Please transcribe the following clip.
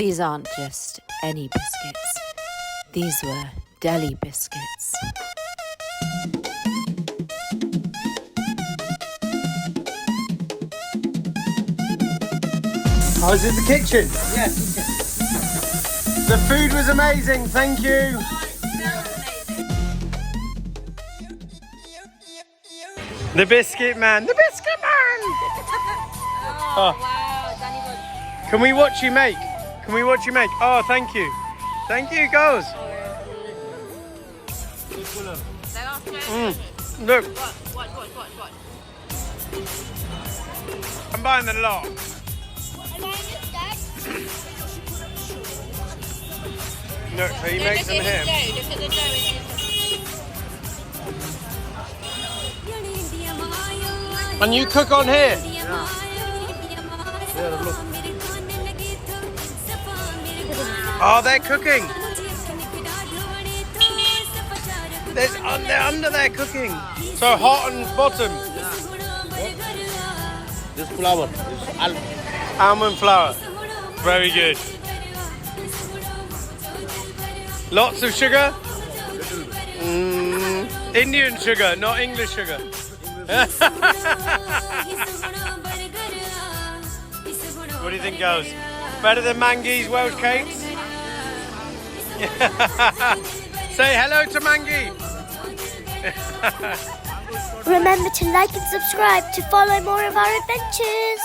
These aren't just any biscuits. These were deli biscuits. Oh, is it the kitchen? Yes. The food was amazing, thank you. The biscuit man, the biscuit man! Oh, wow, Danny was... Can we watch you make? Can we watch you make? Oh, thank you. Thank you, girls. Look. Watch. I'm buying the lot. Look, so he makes them here. Look at the dough in his... And you cook on here? Oh, they're cooking. They're under there cooking. So hot on bottom. This flour, this almond. Almond flour. Very good. Lots of sugar? Indian sugar, not English sugar. What do you think, girls? Better than Mangi's Welsh cakes? Say hello to Mangi. Remember to like and subscribe to follow more of our adventures.